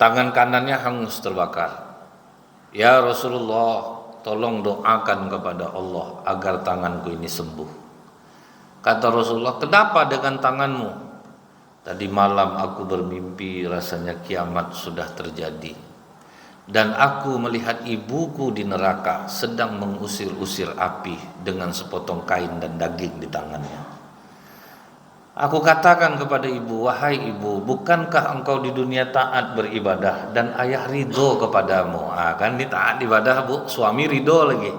Tangan kanannya hangus terbakar. Ya Rasulullah, tolong doakan kepada Allah agar tanganku ini sembuh. Kata Rasulullah, kenapa dengan tanganmu? Tadi malam aku bermimpi rasanya kiamat sudah terjadi, dan aku melihat ibuku di neraka sedang mengusir-usir api dengan sepotong kain dan daging di tangannya. Aku katakan kepada ibu, wahai ibu, bukankah engkau di dunia taat beribadah dan ayah ridho kepadamu? Kan di taat ibadah bu, suami ridho lagi.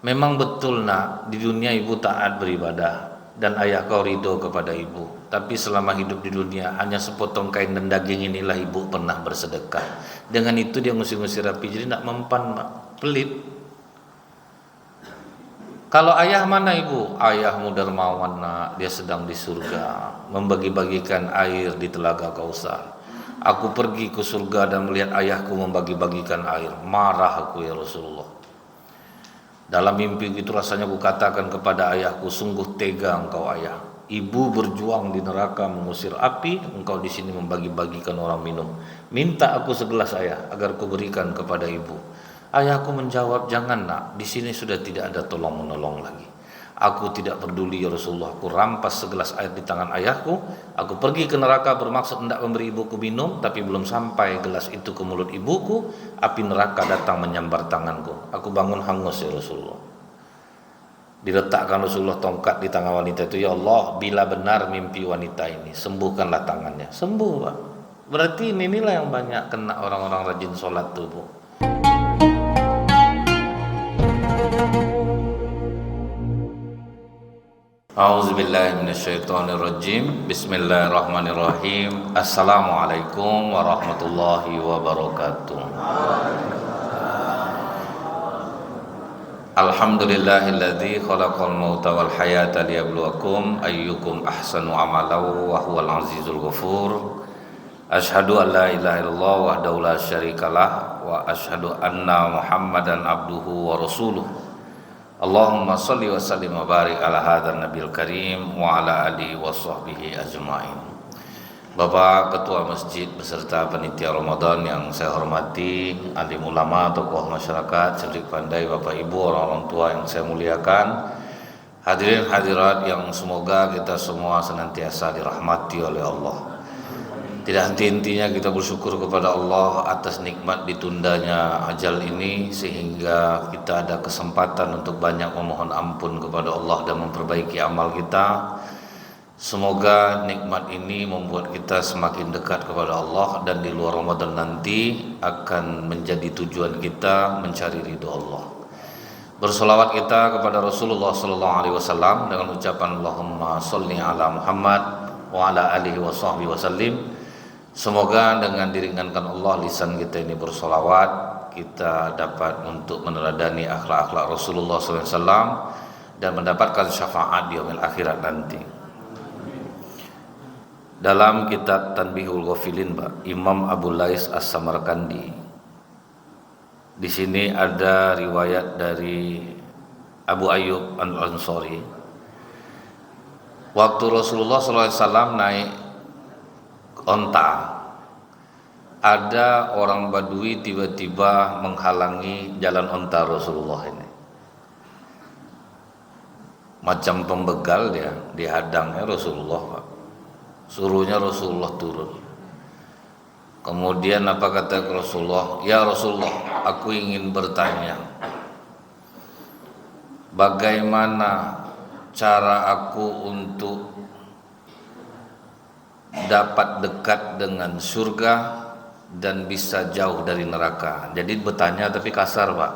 Memang betul nak, di dunia ibu taat beribadah dan ayah kau ridho kepada ibu. Tapi selama hidup di dunia hanya sepotong kain dan daging inilah ibu pernah bersedekah. Dengan itu dia ngusir-ngusir api, jadi nak mempan mak, pelit. Kalau ayah mana ibu? Ayahmu dermawan nak, dia sedang di surga membagi-bagikan air di telaga Kausar. Aku pergi ke surga dan melihat ayahku membagi-bagikan air. Marah aku ya Rasulullah. Dalam mimpi itu rasanya aku katakan kepada ayahku, sungguh tega engkau ayah. Ibu berjuang di neraka mengusir api, engkau di sini membagi-bagikan orang minum. Minta aku segelas ayah agar ku berikan kepada ibu. Ayahku menjawab, jangan nak, di sini sudah tidak ada tolong menolong lagi. Aku tidak peduli ya Rasulullah. Aku rampas segelas air di tangan ayahku. Aku pergi ke neraka bermaksud hendak memberi ibuku minum, tapi belum sampai gelas itu ke mulut ibuku, api neraka datang menyambar tanganku. Aku bangun hangus ya Rasulullah. Diletakkan Rasulullah tongkat di tangan wanita itu. Ya Allah, bila benar mimpi wanita ini, sembuhkanlah tangannya. Sembuh Pak. Berarti inilah yang banyak kena orang-orang rajin sholat tuh Bu. A'udzubillahi minasyaitonirrajim. Bismillahirrahmanirrahim. Assalamualaikum warahmatullahi wabarakatuh. Alhamdulillahilladzi khalaqal mauta wal hayata liyabluwakum ayyukum ahsanu amalan wa huwal azizul ghafur. Asyhadu an la ilaha illallah wahdahu la syarikalah wa asyhadu anna Muhammadan abduhu wa rasuluh. Allahumma salli wa sallim wa barik ala hadzal nabiyil karim wa ala alihi wa sahbihi ajmain. Bapak Ketua Masjid beserta panitia Ramadan yang saya hormati, alim ulama, tokoh masyarakat, cerdik pandai, Bapak Ibu, orang-orang tua yang saya muliakan, hadirin hadirat yang semoga kita semua senantiasa dirahmati oleh Allah. Tidak henti-hentinya kita bersyukur kepada Allah atas nikmat ditundanya ajal ini, sehingga kita ada kesempatan untuk banyak memohon ampun kepada Allah dan memperbaiki amal kita. Semoga nikmat ini membuat kita semakin dekat kepada Allah, dan di luar Ramadan nanti akan menjadi tujuan kita mencari ridho Allah. Bersolawat kita kepada Rasulullah SAW dengan ucapan Allahumma sholli ala Muhammad wa ala alihi wa sahbihi wasallim. Semoga dengan diringankan Allah lisan kita ini bersolawat, kita dapat untuk meneladani akhlak-akhlak Rasulullah SAW dan mendapatkan syafaat di yaumil akhirat nanti. Dalam kitab Tanbihul Ghafilin, Imam Abu Lais As-Samarkandi, di sini ada riwayat dari Abu Ayyub Al-Ansari. Waktu Rasulullah SAW naik onta, ada orang Badui tiba-tiba menghalangi jalan onta Rasulullah ini. Macam pembegal dia, dihadangnya Rasulullah, Pak. Suruhnya Rasulullah turun. Kemudian apa kata Rasulullah? Ya Rasulullah, aku ingin bertanya, bagaimana cara aku untuk dapat dekat dengan surga dan bisa jauh dari neraka. Jadi bertanya tapi kasar Pak.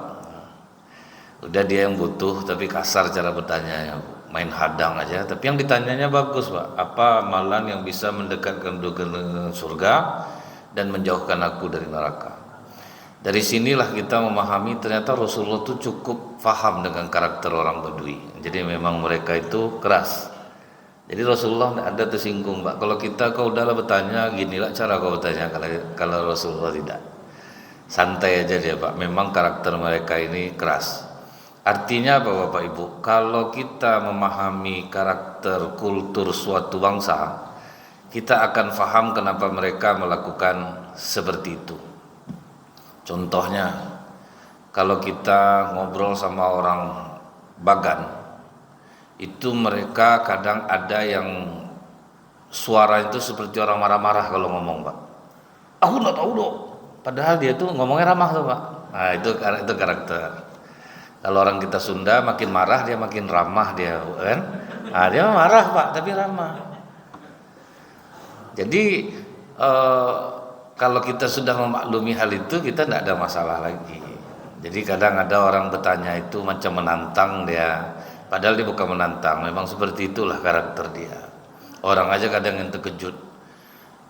Udah dia yang butuh tapi kasar cara bertanya, main hadang aja. Tapi yang ditanyanya bagus Pak. Apa amalan yang bisa mendekatkan dengan surga dan menjauhkan aku dari neraka? Dari sinilah kita memahami ternyata Rasulullah itu cukup faham dengan karakter orang Badui. Jadi memang mereka itu keras. Jadi Rasulullah tidak ada tersinggung Pak. Kalau kita kau udahlah bertanya, ginilah cara kau bertanya. Kalau Rasulullah tidak, santai aja dia Pak. Memang karakter mereka ini keras. Artinya apa Bapak Ibu? Kalau kita memahami karakter kultur suatu bangsa, kita akan faham kenapa mereka melakukan seperti itu. Contohnya, kalau kita ngobrol sama orang Bagan, itu mereka kadang ada yang suara itu seperti orang marah-marah kalau ngomong, Pak. Aku nggak tahu dong. Padahal dia tuh ngomongnya ramah tuh, Pak. Nah, itu karakter. Kalau orang kita Sunda makin marah dia makin ramah dia, kan? Nah, dia marah, Pak, tapi ramah. Jadi kalau kita sudah memaklumi hal itu, kita tidak ada masalah lagi. Jadi kadang ada orang bertanya itu macam menantang dia, padahal dia bukan menantang, memang seperti itulah karakter dia. Orang aja kadang yang terkejut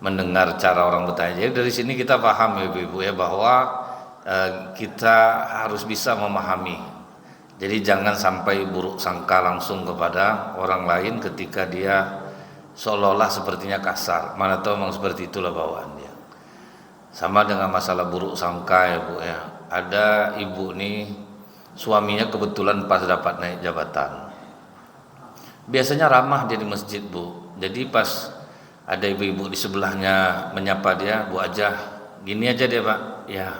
mendengar cara orang bertanya. Jadi dari sini kita paham ya ibu-ibu ya, bahwa kita harus bisa memahami. Jadi jangan sampai buruk sangka langsung kepada orang lain ketika dia seolah-olah sepertinya kasar. Mana tahu memang seperti itulah bawaan dia. Sama dengan masalah buruk sangka ya Bu ya. Ada ibu nih, suaminya kebetulan pas dapat naik jabatan. Biasanya ramah dia di masjid Bu. Jadi pas ada ibu-ibu di sebelahnya menyapa dia, Bu Ajah, gini aja dia Pak. Ya,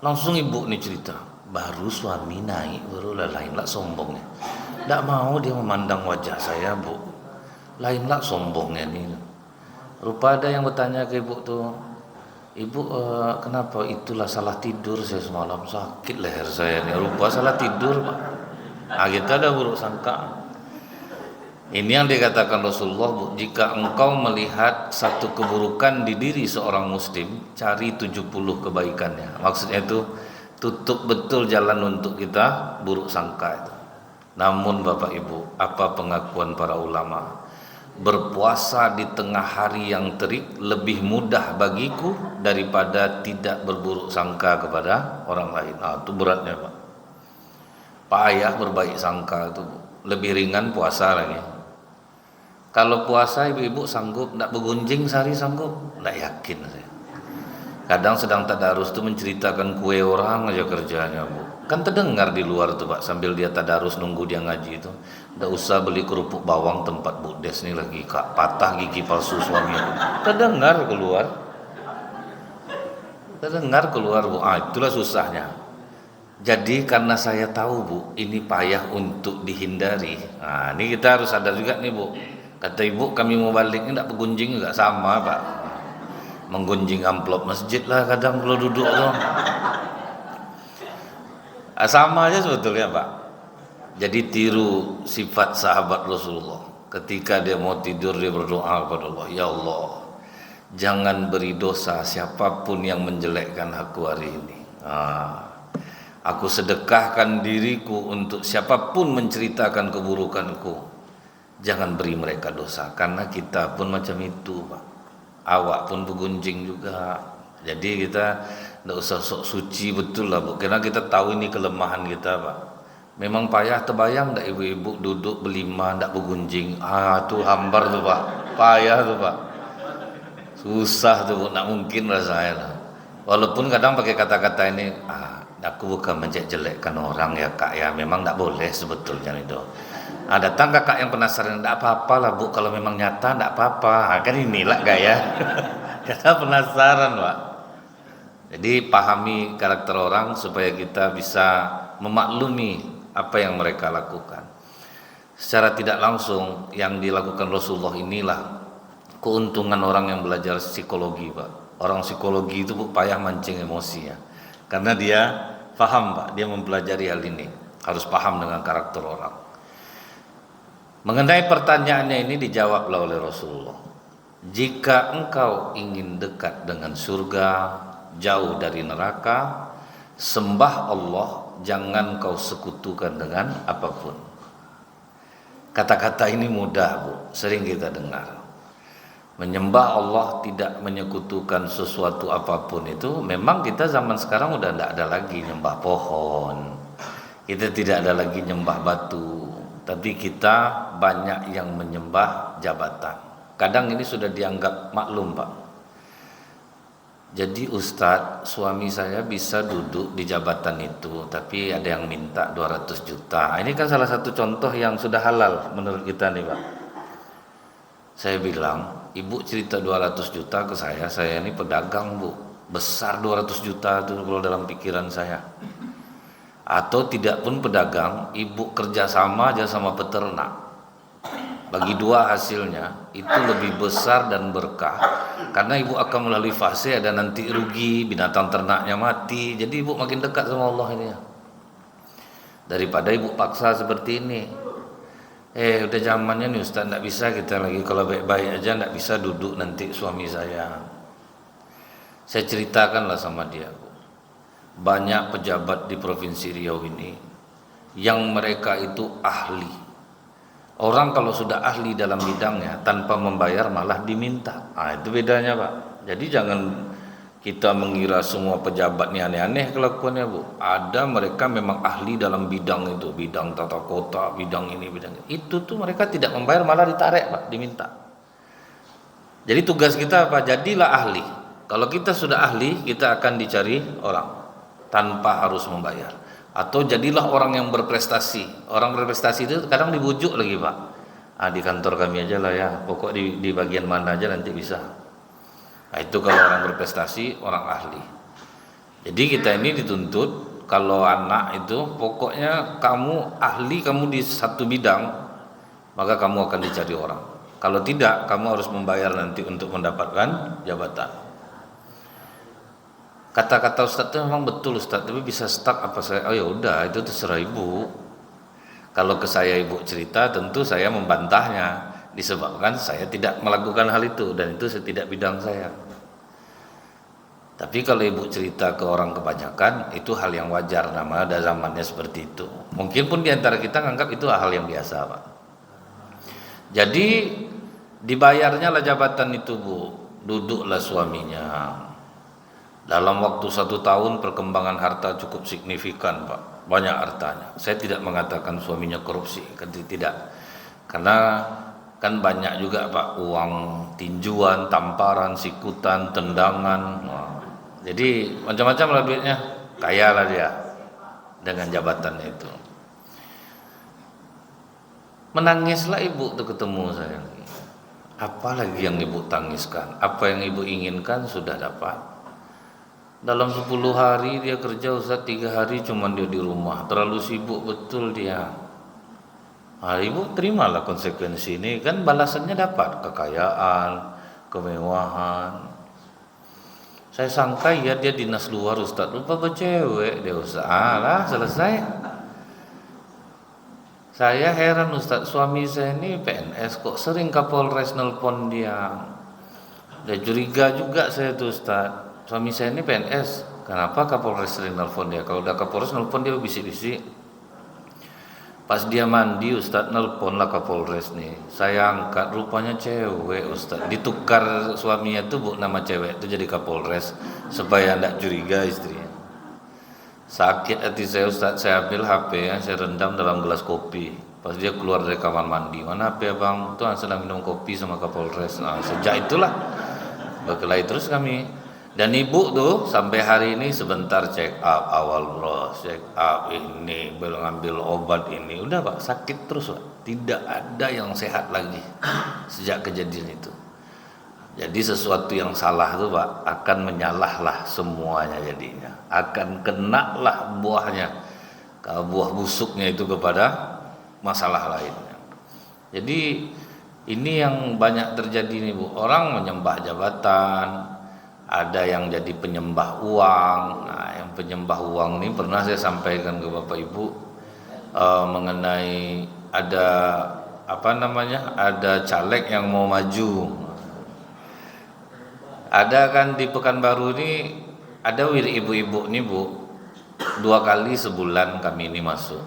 langsung ibu nih cerita, baru suami naik, baru lain lah sombongnya. Tidak mau dia memandang wajah saya Bu, lain lah sombongnya nih. Rupa ada yang bertanya ke ibu tuh, Ibu kenapa? Itulah salah tidur saya semalam, sakit leher saya nih. Rupa salah tidur Pak. Nah, kita ada buruk sangka. Ini yang dikatakan Rasulullah, Bu, jika engkau melihat satu keburukan di diri seorang muslim, cari 70 kebaikannya. Maksudnya itu tutup betul jalan untuk kita buruk sangka itu. Namun Bapak Ibu, apa pengakuan para ulama? Berpuasa di tengah hari yang terik lebih mudah bagiku daripada tidak berburuk sangka kepada orang lain. Nah, itu beratnya Pak. Payah berbaik sangka itu lebih ringan puasa lagi. Kalau puasa ibu-ibu sanggup, tidak bergunjing sehari sanggup? Tidak yakin saya. Kadang sedang tadarus itu menceritakan kue orang aja kerjanya Bu. Kan terdengar di luar tuh Pak, sambil dia tadarus nunggu dia ngaji itu. Tidak usah beli kerupuk bawang tempat Bu Des nih lagi Kak, patah gigi palsu suami itu. Terdengar keluar. Terdengar keluar Bu. Ah, itulah susahnya. Jadi karena saya tahu Bu, ini payah untuk dihindari. Nah, ini kita harus sadar juga nih Bu. Kata ibu kami mau balik ini tidak bergunjing juga sama Pak. Menggunjing amplop masjid lah kadang kalau duduk tuh. Sama aja sebetulnya Pak. Jadi tiru sifat sahabat Rasulullah. Ketika dia mau tidur dia berdoa kepada Allah, ya Allah, jangan beri dosa siapapun yang menjelekkan aku hari ini. Aku sedekahkan diriku untuk siapapun menceritakan keburukanku. Jangan beri mereka dosa, karena kita pun macam itu Pak. Awak pun bergunjing juga. Jadi kita tidak usah sok suci betul lah Bu, karena kita tahu ini kelemahan kita Pak. Memang payah, terbayang tidak ibu-ibu duduk berlima tidak bergunjing. Tuh hambar tuh Pak, payah tuh Pak. Susah tuh Bu, tidak mungkin rasanya. Walaupun kadang pakai kata-kata ini, aku bukan menjelek-jelekkan orang ya Kak ya, memang tidak boleh sebetulnya itu. Datang kakak yang penasaran, tidak apa-apa lah Bu, kalau memang nyata tidak apa-apa. Kan inilah gaya. Karena penasaran Pak. Jadi pahami karakter orang supaya kita bisa memaklumi apa yang mereka lakukan. Secara tidak langsung yang dilakukan Rasulullah inilah keuntungan orang yang belajar psikologi Pak. Orang psikologi itu Bu, payah mancing emosinya. Karena dia paham Pak, dia mempelajari hal ini. Harus paham dengan karakter orang. Mengenai pertanyaannya ini dijawablah oleh Rasulullah. Jika engkau ingin dekat dengan surga, jauh dari neraka, sembah Allah, jangan kau sekutukan dengan apapun. Kata-kata ini mudah Bu, sering kita dengar. Menyembah Allah, tidak menyekutukan sesuatu apapun itu, memang kita zaman sekarang udah tidak ada lagi nyembah pohon. Kita tidak ada lagi nyembah batu. Tapi kita banyak yang menyembah jabatan. Kadang ini sudah dianggap maklum Pak. Jadi Ustadz, suami saya bisa duduk di jabatan itu, tapi ada yang minta 200 juta. Ini kan salah satu contoh yang sudah halal menurut kita nih Pak. Saya bilang, ibu cerita 200 juta ke saya ini pedagang bu, besar 200 juta itu kalau dalam pikiran saya. Atau tidak pun pedagang, ibu kerjasama aja sama peternak, bagi dua hasilnya itu lebih besar dan berkah, karena ibu akan melalui fase ada nanti rugi, binatang ternaknya mati, jadi ibu makin dekat sama Allah ini ya, daripada ibu paksa seperti ini. Udah zamannya nih Ustaz, nggak bisa kita lagi kalau baik-baik aja, nggak bisa duduk nanti suami saya. Saya ceritakanlah sama dia, Bu. Banyak pejabat di Provinsi Riau ini yang mereka itu ahli. Orang kalau sudah ahli dalam bidangnya tanpa membayar malah diminta. Itu bedanya Pak. Jadi jangan kita mengira semua pejabat ini aneh-aneh kelakuannya Bu. Ada mereka memang ahli dalam bidang itu, bidang tata kota, bidang ini, bidang itu tuh mereka tidak membayar malah ditarik Pak, diminta. Jadi tugas kita apa? Jadilah ahli. Kalau kita sudah ahli, kita akan dicari orang tanpa harus membayar. Atau jadilah orang yang berprestasi. Orang berprestasi itu kadang dibujuk lagi Pak. Di kantor kami aja lah ya, pokok di bagian mana aja nanti bisa. Itu kalau orang berprestasi, orang ahli. Jadi kita ini dituntut kalau anak itu pokoknya kamu ahli, kamu di satu bidang, maka kamu akan dicari orang. Kalau tidak, kamu harus membayar nanti untuk mendapatkan jabatan. Kata-kata Ustadz itu memang betul Ustadz, tapi bisa stuck apa saya? Oh ya udah, itu terserah ibu. Kalau ke saya ibu cerita, tentu saya membantahnya, disebabkan saya tidak melakukan hal itu dan itu tidak bidang saya. Tapi kalau ibu cerita ke orang kebanyakan, itu hal yang wajar, namanya ada zamannya seperti itu. Mungkin pun diantara kita nganggap itu hal yang biasa Pak. Jadi dibayarnya lah jabatan itu Bu, duduklah suaminya. Dalam waktu 1 tahun perkembangan harta cukup signifikan Pak, banyak hartanya. Saya tidak mengatakan suaminya korupsi, tidak, karena kan banyak juga Pak uang tinjuan, tamparan, sikutan, tendangan. Jadi macam-macam lah duitnya, kaya lah dia dengan jabatannya itu. Menangislah ibu tuh ketemu saya. Apalagi yang ibu tangiskan? Apa yang ibu inginkan sudah dapat. Dalam 10 hari dia kerja Ustaz, 3 hari cuman dia di rumah, terlalu sibuk betul dia. Ibu terimalah konsekuensi ini, kan balasannya dapat kekayaan, kemewahan. Saya sangka ya dia dinas luar Ustaz, lupa bercewek dia Ustaz. Lah selesai. Saya heran Ustaz, suami saya ini PNS kok sering Kapolres nelpon dia. Dia curiga juga saya tuh Ustaz. Suami saya ini PNS, kenapa Kapolres sering nelpon dia? Kalau udah Kapolres nelpon dia bisik-bisik. Pas dia mandi Ustaz nelpon lah Kapolres nih. Saya angkat, rupanya cewek Ustaz. Ditukar suaminya tuh Bu, nama cewek itu jadi Kapolres supaya enggak curiga istrinya. Sakit hati saya Ustaz, saya ambil HP ya, saya rendam dalam gelas kopi. Pas dia keluar dari kamar mandi, mana HP Bang? Tuh sedang minum kopi sama Kapolres. Sejak itulah berkelahi terus kami. Dan ibu tuh sampai hari ini sebentar check up awal bros, check up ini, belum ngambil obat ini, udah Pak sakit terus Pak. Tidak ada yang sehat lagi sejak kejadian itu. Jadi sesuatu yang salah tuh Pak akan menyalahlah semuanya jadinya, akan kenalah buahnya, buah busuknya itu kepada masalah lainnya. Jadi ini yang banyak terjadi nih Bu, orang menyembah jabatan. Ada yang jadi penyembah uang. Yang penyembah uang ini pernah saya sampaikan ke Bapak Ibu mengenai ada ada caleg yang mau maju. Ada kan di Pekanbaru ini ada ibu-ibu nih Bu, 2 kali sebulan kami ini masuk.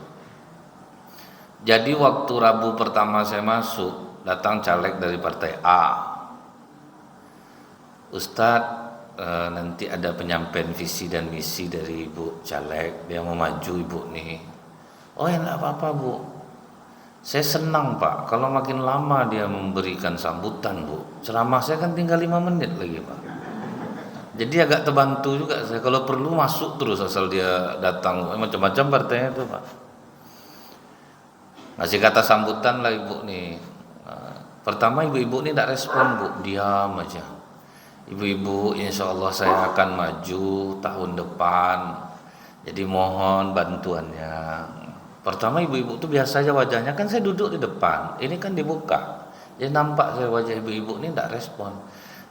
Jadi waktu Rabu pertama saya masuk, datang caleg dari partai A. Ustadz, nanti ada penyampaian visi dan misi dari Ibu caleg, dia mau maju Ibu nih. Oh ya enggak apa-apa Bu, saya senang Pak kalau makin lama dia memberikan sambutan Bu. Ceramah saya kan tinggal 5 menit lagi Pak. Jadi agak terbantu juga saya, kalau perlu masuk terus asal dia datang. Macam-macam partainya itu Pak. Ngasih kata sambutan lah Ibu nih. Pertama ibu-ibu ini tidak respon bu, diam aja. Ibu-ibu, insya Allah saya akan maju tahun depan, jadi mohon bantuannya. Pertama ibu-ibu tuh biasa aja wajahnya, kan saya duduk di depan, ini kan dibuka, jadi nampak saya wajah ibu-ibu ini tidak respon.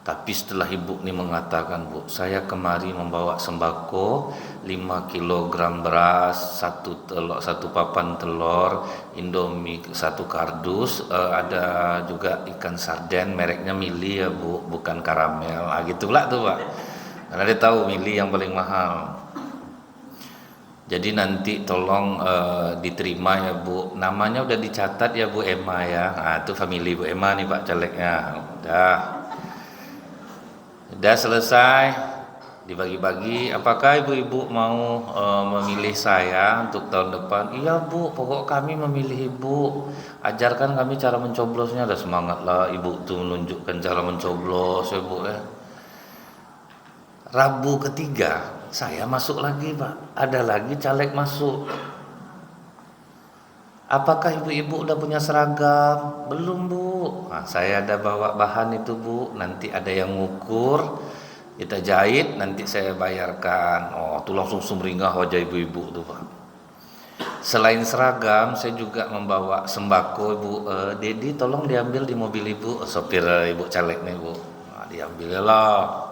Tapi setelah ibu ini mengatakan, bu, saya kemari membawa sembako 5 kilogram beras, satu papan telur, Indomie 1 kardus, ada juga ikan sarden, mereknya Mili ya bu, bukan karamel. Gitulah tuh pak, karena dia tahu Mili yang paling mahal. Jadi nanti tolong diterima ya bu, namanya udah dicatat ya bu Emma ya. Itu family bu Emma nih pak calegnya. Udah selesai dibagi-bagi. Apakah ibu-ibu mau memilih saya untuk tahun depan? Iya bu, pokok kami memilih ibu. Ajarkan kami cara mencoblosnya. Ada semangat lah ibu tuh menunjukkan cara mencoblos ya bu ya. Rabu ketiga saya masuk lagi pak, ada lagi caleg masuk. Apakah ibu-ibu udah punya seragam? Belum bu. Saya ada bawa bahan itu bu, nanti ada yang ngukur, kita jahit, nanti saya bayarkan. Tuh langsung sumringah wajah ibu-ibu tuh pak. Selain seragam, saya juga membawa sembako ibu. Dedi tolong diambil di mobil ibu, sopir ibu caleg nih bu. Diambil lah.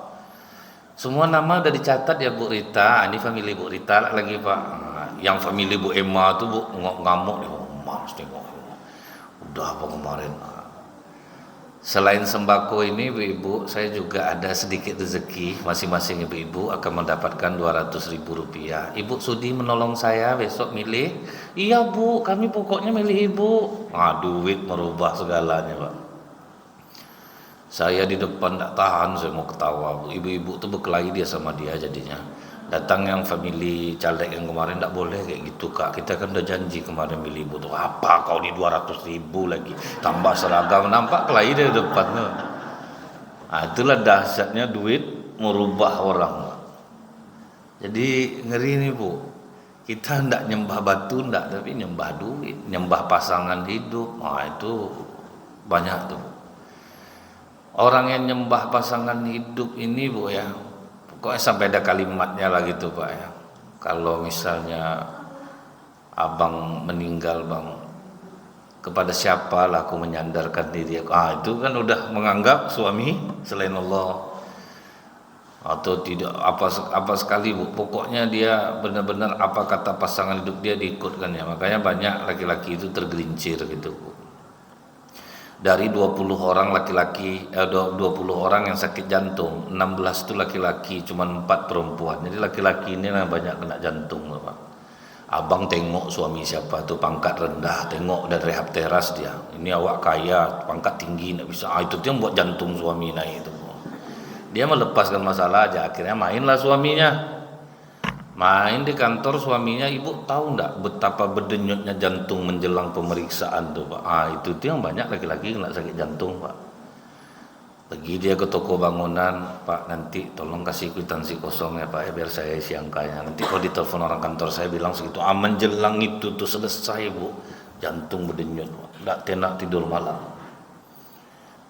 Semua nama udah dicatat ya Bu Rita. Ini family Bu Rita lagi pak. Yang family Bu Emma tuh bu ngamuk nih. Mas tengok, udah apa kemarin. Selain sembako ini ibu-ibu, saya juga ada sedikit rezeki. Masing-masing ibu-ibu akan mendapatkan 200.000 rupiah. Ibu sudi menolong saya besok milih? Iya bu, kami pokoknya milih ibu. Duit merubah segalanya pak. Saya di depan tak tahan, saya mau ketawa bu. Ibu-ibu tuh berkelahi dia sama dia jadinya. Datang yang family caleg yang kemarin, tak boleh kayak gitu kak, kita kan udah janji kemarin milih ibu tuh. Apa kau di 200.000 lagi tambah seragam, nampak kelahi dari depan tuh. Itulah dahsyatnya duit merubah orang. Jadi ngeri nih bu, kita ndak nyembah batu ndak, tapi nyembah duit, nyembah pasangan hidup. Itu banyak tuh orang yang nyembah pasangan hidup ini bu ya. Pokoknya sampai ada kalimatnya lah gitu pak ya. Kalau misalnya abang meninggal bang, kepada siapa lah aku menyandarkan diri aku. Itu kan udah menganggap suami selain Allah. Atau tidak apa sekali bu. Pokoknya dia benar-benar apa kata pasangan hidup dia diikutkan ya. Makanya banyak laki-laki itu tergelincir gitu bu. Dari 20 orang laki-laki, 20 orang yang sakit jantung, 16 itu laki-laki, cuma 4 perempuan. Jadi laki-laki ini banyak kena jantung, Pak. Abang tengok suami siapa tuh pangkat rendah, tengok dari rehab teras dia. Ini awak kaya, pangkat tinggi enggak bisa. Itu yang buat jantung suami naik itu. Dia melepaskan masalah aja, akhirnya mainlah suaminya. Main di kantor suaminya, ibu tahu enggak betapa berdenyutnya jantung menjelang pemeriksaan tuh Pak. Itu tuh yang banyak laki-laki kena sakit jantung Pak. Pergi dia ke toko bangunan, Pak nanti tolong kasih kwitansi kosong ya Pak ya, biar saya isi angkanya. Nanti kalau ditelepon orang kantor saya bilang segitu. Menjelang itu tuh selesai bu, jantung berdenyut Pak. Enggak tenak tidur malam.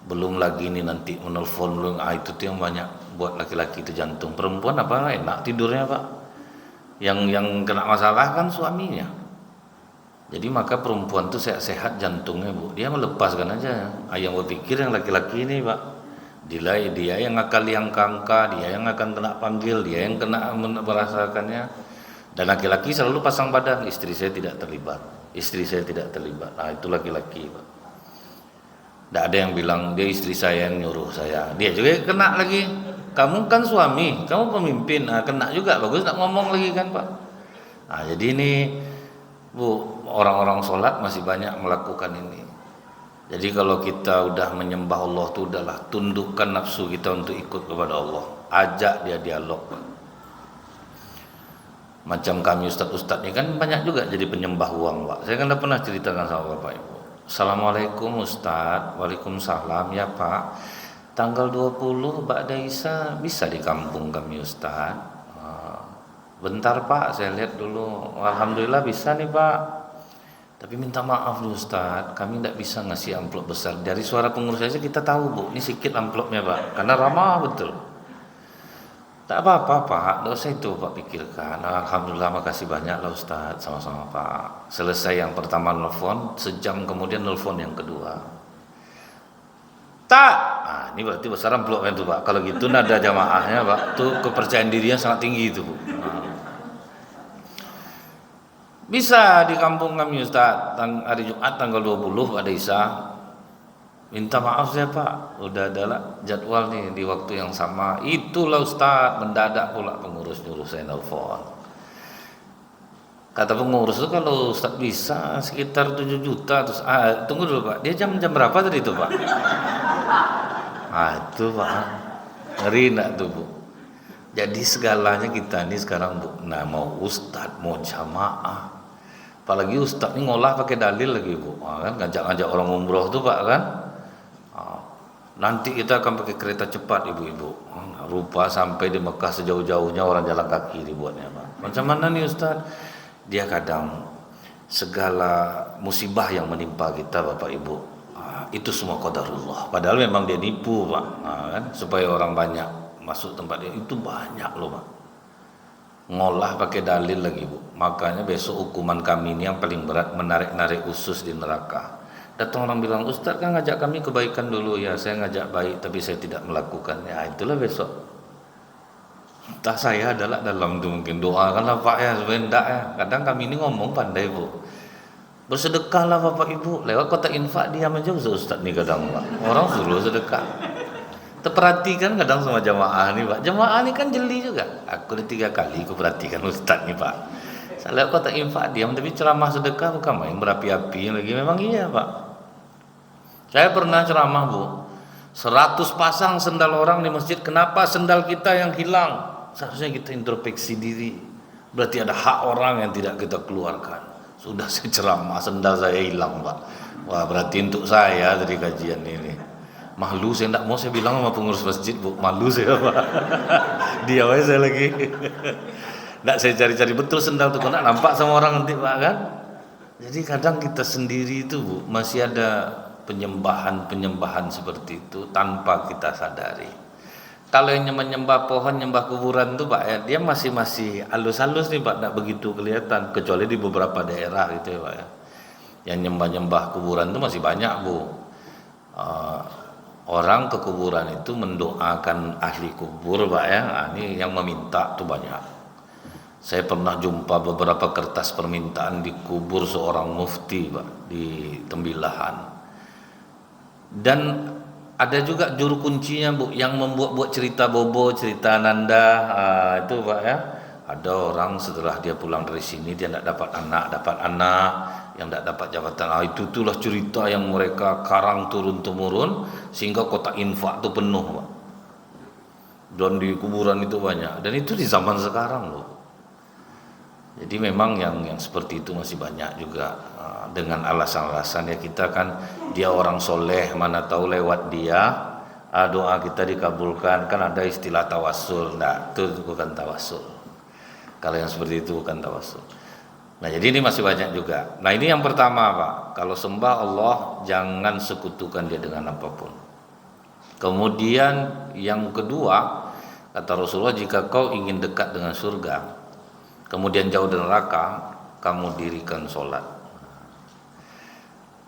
Belum lagi ini nanti menelpon lu, itu tuh yang banyak buat laki-laki itu jantung. Perempuan apa enak tidurnya Pak. Yang kena masalah kan suaminya. Jadi maka perempuan tuh sehat-sehat jantungnya bu, dia melepaskan aja. Yang berpikir yang laki-laki ini Pak, dia yang akan liang kangka, dia yang akan kena panggil, dia yang kena merasakannya. Dan laki-laki selalu pasang badan, istri saya tidak terlibat, istri saya tidak terlibat. Itu laki-laki Pak. Tidak ada yang bilang dia istri saya yang nyuruh saya, dia juga kena lagi. Kamu kan suami, kamu pemimpin, kena juga, bagus tak ngomong lagi kan Pak. Jadi ini bu, orang-orang sholat masih banyak melakukan ini. Jadi kalau kita udah menyembah Allah itu udahlah, tundukkan nafsu kita untuk ikut kepada Allah, ajak dia dialog. Macam kami ustadz-ustadz ini kan banyak juga jadi penyembah uang Pak. Saya kan udah pernah ceritakan sama Bapak Ibu. Assalamualaikum Ustadz. Waalaikumsalam ya Pak. Tanggal 20 Ba'da Isya bisa di kampung kami Ustaz. Bentar Pak, saya lihat dulu. Alhamdulillah bisa nih Pak. Tapi minta maaf dulu Ustaz, kami tidak bisa ngasih amplop besar. Dari suara pengurus saja kita tahu Bu, ini sedikit amplopnya Pak, karena ramah betul. Tak apa-apa Pak, tidak usah itu Pak pikirkan. Alhamdulillah, makasih banyak lah Ustaz, sama-sama Pak. Selesai yang pertama nelfon, sejam kemudian nelfon yang kedua. Tak, ini berarti besar amplopnya itu Pak. Kalau gitu nada jamaahnya Pak, tuh kepercayaan dirinya sangat tinggi itu Bu. Bisa di kampung kami Ustaz, hari Jumat tanggal 20 ada Isya. Minta maaf saya Pak, udah ada jadwal nih di waktu yang sama. Itulah Ustaz, mendadak pula pengurus nyuruh saya nelfon. Kata pengurus itu kalau Ustaz bisa sekitar 7 juta terus tunggu dulu Pak. Dia jam berapa tadi itu Pak? Itu Pak. Ngeri enggak tuh Bu? Jadi segalanya kita ini sekarang Bu. Nah, mau Ustaz, mau jamaah. Apalagi Ustaz ini ngolah pakai dalil lagi Bu. Kan ngajak-ngajak orang umroh tuh Pak kan. Nanti kita akan pakai kereta cepat ibu-ibu. Rupa sampai di Mekah sejauh-jauhnya orang jalan kaki dibuatnya Pak. Macam mana nih Ustaz? Dia kadang segala musibah yang menimpa kita Bapak Ibu, itu semua qadarullah. Padahal memang dia nipu Pak, kan? Supaya orang banyak masuk tempat dia, itu banyak loh Pak. Ngolah pakai dalil lagi Bu. Makanya besok hukuman kami ini yang paling berat, menarik-narik usus di neraka. Datang orang bilang, Ustaz kan ngajak kami kebaikan dulu. Ya saya ngajak baik tapi saya tidak melakukannya. Itulah besok. Entah saya adalah dalam itu mungkin doakanlah Pak ya, sebenarnya enggak ya. Kadang kami ini ngomong pandai Bu. Bersedekahlah Bapak Ibu. Lewat kotak infak diam aja Ustaz nih kadang Pak. Orang suruh sedekah. Terperhatikan kadang sama jamaah nih Pak. Jamaah ini kan jeli juga. Aku udah 3 kali aku perhatikan Ustaz nih Pak. Saya lihat kotak infak diam tapi ceramah sedekah bukan main berapi-api lagi. Memang iya Pak. Saya pernah ceramah Bu, 100 pasang sendal orang di masjid, kenapa sendal kita yang hilang? Seharusnya kita introspeksi diri. Berarti ada hak orang yang tidak kita keluarkan. Sudah saya ceramah, sendal saya hilang Pak. Wah berarti untuk saya dari kajian ini. Malu saya tidak mau saya bilang sama pengurus masjid Bu, malu saya Pak. Dia aja saya lagi. Tidak saya cari-cari betul sendal itu, kena nampak sama orang nanti Pak kan. Jadi kadang kita sendiri itu Bu, masih ada penyembahan seperti itu tanpa kita sadari. Kalau yang menyembah pohon, nyembah kuburan tuh Pak ya, dia masih halus-halus nih Pak, tidak begitu kelihatan kecuali di beberapa daerah gitu ya Pak ya. Yang nyembah kuburan itu masih banyak Bu. Orang ke kuburan itu mendoakan ahli kubur Pak ya. Ini yang meminta tuh banyak. Saya pernah jumpa beberapa kertas permintaan di kubur seorang mufti Pak di Tembilahan. Dan ada juga juru kuncinya Bu yang membuat cerita bobo, cerita nanda itu Pak ya. Ada orang setelah dia pulang dari sini dia tidak dapat anak, yang tidak dapat jabatan. Itulah cerita yang mereka karang turun-temurun sehingga kotak infak itu penuh Pak. Dan di kuburan itu banyak. Dan itu di zaman sekarang loh. Jadi memang yang seperti itu masih banyak juga. Dengan alasan-alasan ya kita kan dia orang soleh, mana tahu lewat dia doa kita dikabulkan. Kan ada istilah tawasul. Nah itu bukan tawasul. Kalau yang seperti itu bukan tawasul. Nah jadi ini masih banyak juga. Nah ini yang pertama Pak, kalau sembah Allah jangan sekutukan dia dengan apapun. Kemudian yang kedua, kata Rasulullah, jika kau ingin dekat dengan surga kemudian jauh dari neraka, kamu dirikan sholat.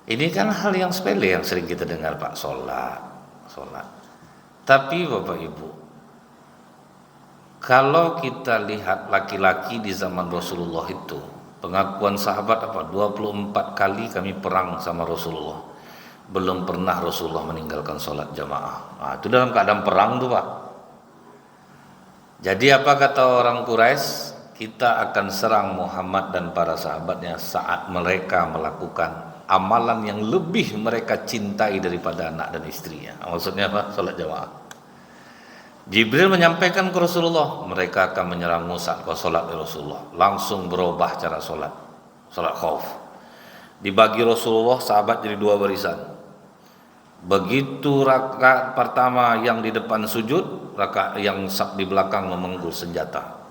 Ini kan hal yang sepele yang sering kita dengar Pak, sholat. Tapi Bapak Ibu, kalau kita lihat laki-laki di zaman Rasulullah itu, pengakuan sahabat 24 kali kami perang sama Rasulullah, belum pernah Rasulullah meninggalkan sholat jamaah. Itu dalam keadaan perang tuh Pak. Jadi apa kata orang Quraisy? Kita akan serang Muhammad dan para sahabatnya saat mereka melakukan amalan yang lebih mereka cintai daripada anak dan istrinya. Maksudnya apa? Sholat jamaah. Jibril menyampaikan ke Rasulullah, mereka akan menyerangmu saat kau sholat di Rasulullah. Langsung berubah cara sholat khauf. Dibagi Rasulullah sahabat jadi 2 barisan. Begitu rakaat pertama yang di depan sujud, rakaat yang di belakang memanggul senjata.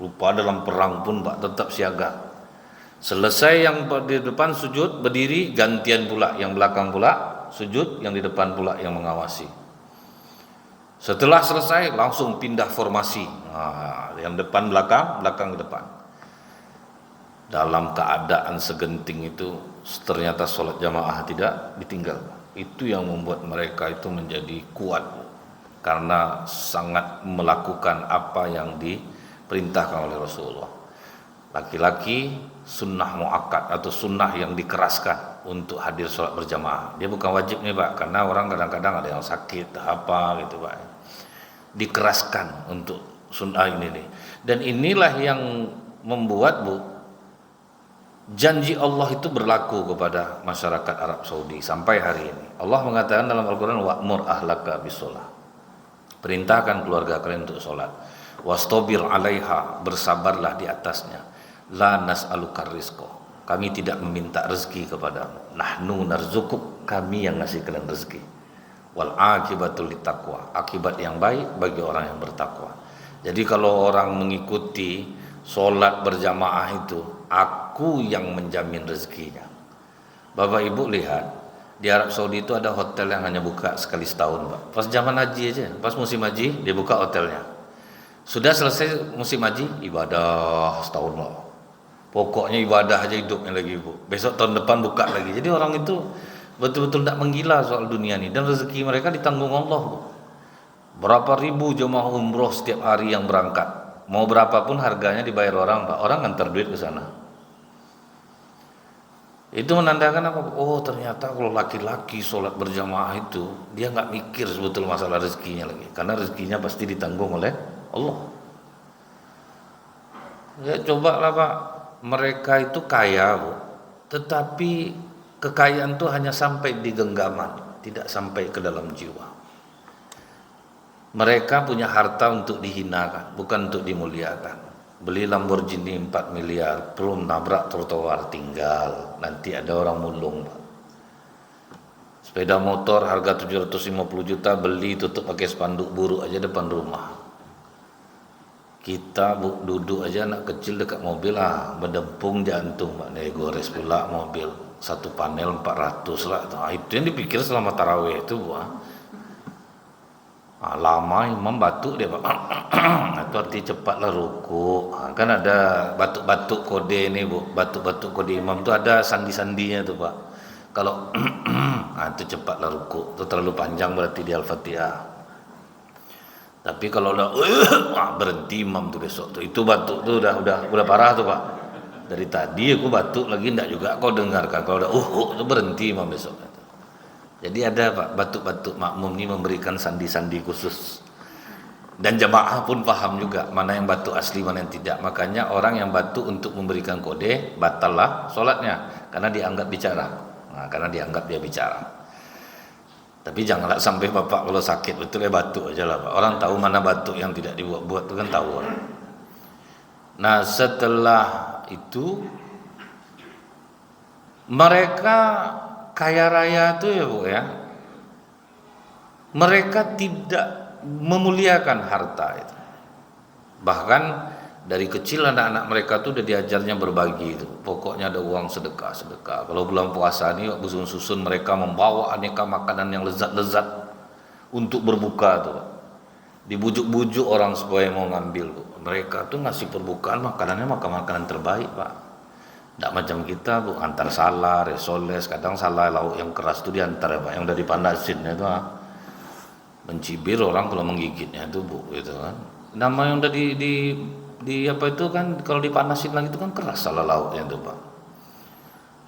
Lupa dalam perang pun Pak tetap siaga. Selesai yang di depan sujud, berdiri, gantian pula yang belakang pula sujud, yang di depan pula yang mengawasi. Setelah selesai langsung pindah formasi, yang depan belakang, belakang ke depan. Dalam keadaan segenting itu ternyata sholat jamaah tidak ditinggal. Itu yang membuat mereka itu menjadi kuat, karena sangat melakukan apa yang diperintahkan oleh Rasulullah. Laki-laki sunnah muakkad atau sunnah yang dikeraskan untuk hadir sholat berjamaah. Dia bukan wajib nih Pak, karena orang kadang-kadang ada yang sakit apa gitu Pak. Dikeraskan untuk sunnah ini nih. Dan inilah yang membuat janji Allah itu berlaku kepada masyarakat Arab Saudi sampai hari ini. Allah mengatakan dalam Al-Quran, wa'mur ahlaka bisolah, perintahkan keluarga kalian untuk sholat, wastabir alaiha, bersabarlah di atasnya, la nas'aluka rizqa, kami tidak meminta rezeki kepadamu, nahnu narzukuk, kami yang ngasih kalian rezeki, wal akibatul littaqwa, akibat yang baik bagi orang yang bertakwa. Jadi kalau orang mengikuti sholat berjamaah itu, aku yang menjamin rezekinya. Bapak Ibu lihat, di Arab Saudi itu ada hotel yang hanya buka sekali setahun Pak. Pas zaman haji aja, pas musim haji dia buka hotelnya. Sudah selesai musim haji, ibadah setahun Pak. Pokoknya ibadah aja hidupnya lagi Ibu. Besok tahun depan buka lagi. Jadi orang itu betul-betul tidak menggila soal dunia ini, dan rezeki mereka ditanggung Allah Bu. Berapa ribu jemaah umroh setiap hari yang berangkat, mau berapapun harganya dibayar orang Pak. Orang ngantar duit ke sana. Itu menandakan apa? Oh ternyata kalau laki-laki sholat berjamaah itu dia nggak mikir sebetul masalah rezekinya lagi, karena rezekinya pasti ditanggung oleh Allah. Ya cobalah Pak, mereka itu kaya Bu, tetapi kekayaan itu hanya sampai di genggaman, tidak sampai ke dalam jiwa. Mereka punya harta untuk dihinakan, bukan untuk dimuliakan. Beli Lamborghini 4 miliar, belum nabrak trotoar tinggal, nanti ada orang mulung Pak. Sepeda motor harga 750 juta, beli tutup pakai spanduk buruk aja depan rumah. Kita Bu, duduk aja anak kecil dekat mobil berdempung jantung Pak, gores pula mobil, satu panel 400 lah. Itu yang dipikir selama tarawih itu Bu. Lama imam batuk dia Pak. Itu arti cepatlah ruku. Kan ada batuk-batuk kode ini Bu, batuk-batuk kode imam itu ada sandi-sandinya tuh Pak. Kalau itu cepatlah ruku. Itu terlalu panjang berarti di Al-Fatihah. Tapi kalau udah berhenti imam tuh besok tuh, itu batuk tuh udah parah tuh Pak. Dari tadi aku batuk lagi enggak juga kau dengarkan. Kalau udah itu berhenti imam besok. Jadi ada Pak, batuk-batuk makmum ini memberikan sandi-sandi khusus. Dan jamaah pun paham juga mana yang batuk asli, mana yang tidak. Makanya orang yang batuk untuk memberikan kode, batallah sholatnya, karena dianggap bicara. Karena dianggap dia bicara. Tapi janganlah sampai Bapak kalau sakit betul batuk aja lah Pak. Orang tahu mana batuk yang tidak dibuat-buat itu kan tahu orang. Nah setelah itu mereka kaya raya itu ya Bu ya, mereka tidak memuliakan harta itu. Bahkan dari kecil anak-anak mereka tuh udah diajarnya berbagi itu. Pokoknya ada uang sedekah. Kalau bulan puasa ini susun mereka membawa aneka makanan yang lezat-lezat untuk berbuka tuh Pak. Dibujuk-bujuk orang supaya mau ngambil Bu. Mereka tuh ngasih perbukaan makanannya makanan terbaik Pak. Tidak macam kita Bu, antar salah, resoles, kadang salah lauk yang keras itu diantar ya Pak, yang udah dipanasin itu mencibir orang kalau menggigitnya itu Bu, gitu kan. Nama yang udah di apa itu kan kalau dipanasin lagi itu kan keras salah lauknya itu Pak.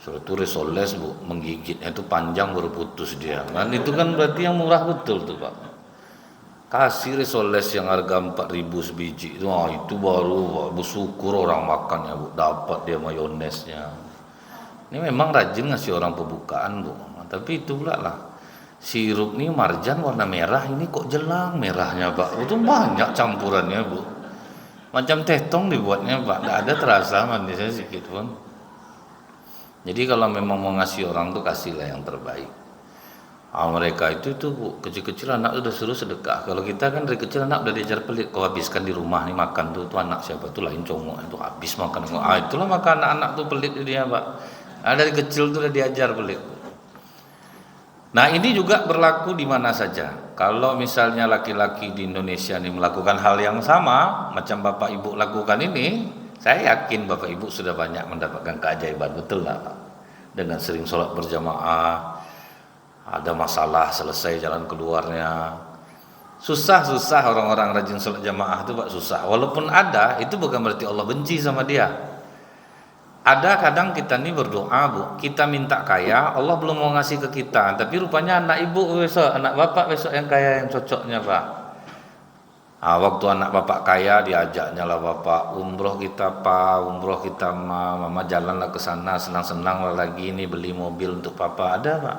Soal itu resoles Bu, menggigitnya itu panjang baru putus dia. Kan itu kan berarti yang murah betul tuh Pak. Kasih resoles yang harga 4.000 sebiji, itu baru bersyukur orang makannya Bu, dapat dia mayonesnya. Ini memang rajin ngasih orang pembukaan Bu, tapi itu pula lah. Sirup nih marjan warna merah, ini kok jelang merahnya Pak, itu banyak campurannya Bu. Macam tetong dibuatnya Pak, tidak ada terasa manisnya sedikit pun. Jadi kalau memang mau ngasih orang tuh kasihlah yang terbaik. Mereka itu Bu, kecil-kecil anak udah suruh sedekah. Kalau kita kan dari kecil anak udah diajar pelit. Kau habiskan di rumah nih makan tuh anak siapa tuh lain congok itu habis makan. Itulah maka anak-anak tuh pelit dia Pak. Dari kecil tuh udah diajar pelit. Nah ini juga berlaku di mana saja. Kalau misalnya laki-laki di Indonesia ini melakukan hal yang sama macam Bapak Ibu lakukan ini, saya yakin Bapak Ibu sudah banyak mendapatkan keajaiban, betul nggak Pak? Dengan sering sholat berjamaah, ada masalah selesai jalan keluarnya. Susah orang-orang rajin sholat jamaah itu Pak, susah. Walaupun ada, itu bukan berarti Allah benci sama dia. Ada kadang kita nih berdoa Bu, kita minta kaya, Allah belum mau ngasih ke kita, tapi rupanya anak ibu besok, anak bapak besok yang kaya yang cocoknya Pak. Waktu anak bapak kaya diajaknya lah bapak umroh kita Pak, umroh kita mama jalanlah ke sana senang-senang lah lagi ini beli mobil untuk papa, ada Pak.